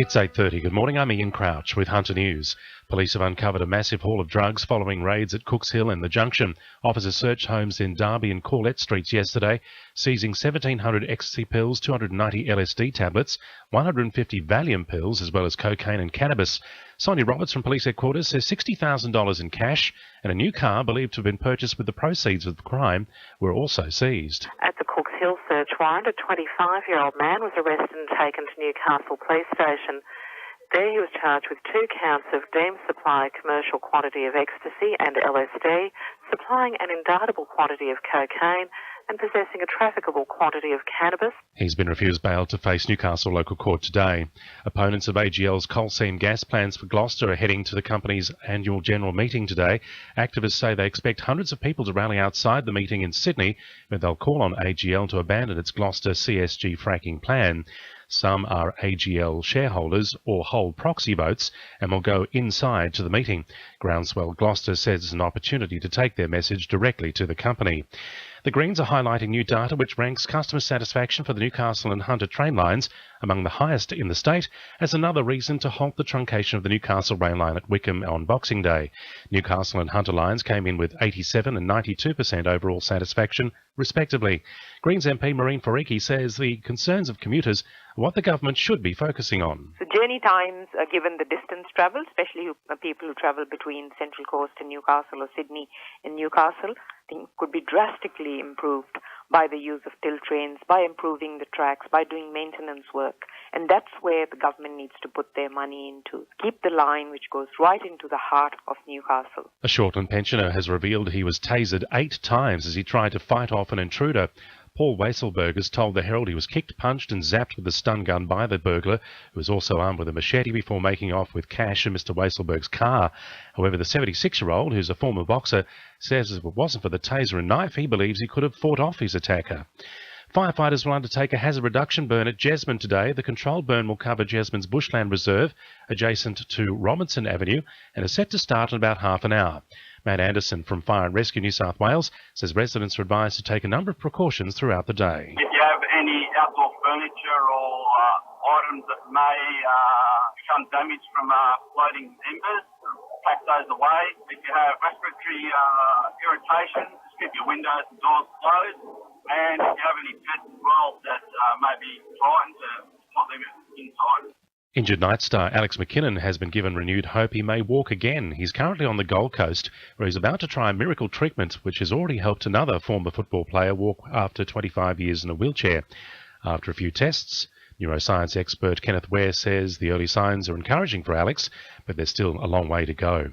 It's 8:30. Good morning, I'm Ian Crouch with Hunter News. Police have uncovered a massive haul of drugs following raids at Cooks Hill and the Junction. Officers searched homes in Derby and Corlett Streets yesterday, seizing 1,700 ecstasy pills, 290 LSD tablets, 150 Valium pills, as well as cocaine and cannabis. Sonia Roberts from Police Headquarters says $60,000 in cash and a new car believed to have been purchased with the proceeds of the crime were also seized. At the Cooks Hill search warrant, a 25-year-old man was arrested and taken to Newcastle Police Station. There he was charged with 2 counts of deemed supply commercial quantity of ecstasy and LSD, supplying an indictable quantity of cocaine, and possessing a trafficable quantity of cannabis. He's been refused bail to face Newcastle local court today. Opponents of AGL's coal seam gas plans for Gloucester are heading to the company's annual general meeting today. Activists say they expect hundreds of people to rally outside the meeting in Sydney, where they'll call on AGL to abandon its Gloucester CSG fracking plan. Some are AGL shareholders or hold proxy votes and will go inside to the meeting. Groundswell Gloucester says it's an opportunity to take their message directly to the company. The Greens are highlighting new data which ranks customer satisfaction for the Newcastle and Hunter train lines among the highest in the state as another reason to halt the truncation of the Newcastle rail line at Wickham on Boxing Day. Newcastle and Hunter lines came in with 87% and 92% overall satisfaction, respectively. Greens MP Maureen Foricki says the concerns of commuters are what the government should be focusing on. So journey times, given the distance travelled, especially people who travel between Central Coast and Newcastle or Sydney and Newcastle, I think could be drastically improved by the use of tilt trains, by improving the tracks, by doing maintenance work. And that's where the government needs to put their money into. Keep the line which goes right into the heart of Newcastle. A Shortland pensioner has revealed he was tasered 8 times as he tried to fight off an intruder. Paul Weisselberg has told the Herald he was kicked, punched and zapped with a stun gun by the burglar, who was also armed with a machete, before making off with cash in Mr Weisselberg's car. However, the 76-year-old, who's a former boxer, says if it wasn't for the taser and knife, he believes he could have fought off his attacker. Firefighters will undertake a hazard reduction burn at Jesmond today. The controlled burn will cover Jesmond's bushland reserve, adjacent to Robinson Avenue, and is set to start in about half an hour. Matt Anderson from Fire and Rescue New South Wales says residents are advised to take a number of precautions throughout the day. If you have any outdoor furniture or items that may become damaged from floating embers, pack those away. If you have respiratory irritation, just keep your windows and doors closed. And if you have any pets as well that may be frightened, to not leave it inside. Injured Night star Alex McKinnon has been given renewed hope he may walk again. He's currently on the Gold Coast, where he's about to try a miracle treatment which has already helped another former football player walk after 25 years in a wheelchair. After a few tests, neuroscience expert Kenneth Ware says the early signs are encouraging for Alex, but there's still a long way to go.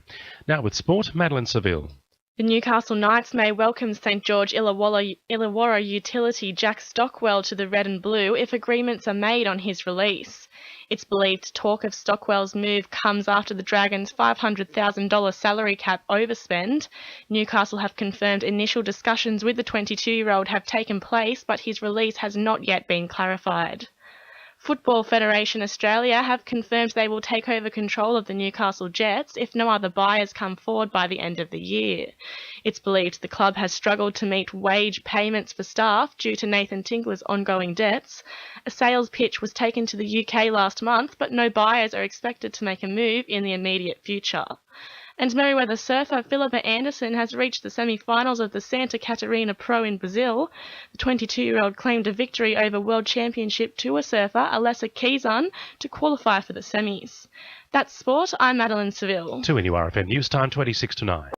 Now with sport, Madeline Seville. The Newcastle Knights may welcome St George Illawarra utility Jack Stockwell to the red and blue if agreements are made on his release. It's believed talk of Stockwell's move comes after the Dragons' $500,000 salary cap overspend. Newcastle have confirmed initial discussions with the 22-year-old have taken place, but his release has not yet been clarified. Football Federation Australia have confirmed they will take over control of the Newcastle Jets if no other buyers come forward by the end of the year. It's believed the club has struggled to meet wage payments for staff due to Nathan Tinkler's ongoing debts. A sales pitch was taken to the UK last month, but no buyers are expected to make a move in the immediate future. And Merewether surfer Philippa Anderson has reached the semi-finals of the Santa Catarina Pro in Brazil. The 22-year-old claimed a victory over World Championship Tour surfer Alessa Kizan to qualify for the semis. That's sport. I'm Madeline Seville. 2 NURFM News Time, 26 to 9.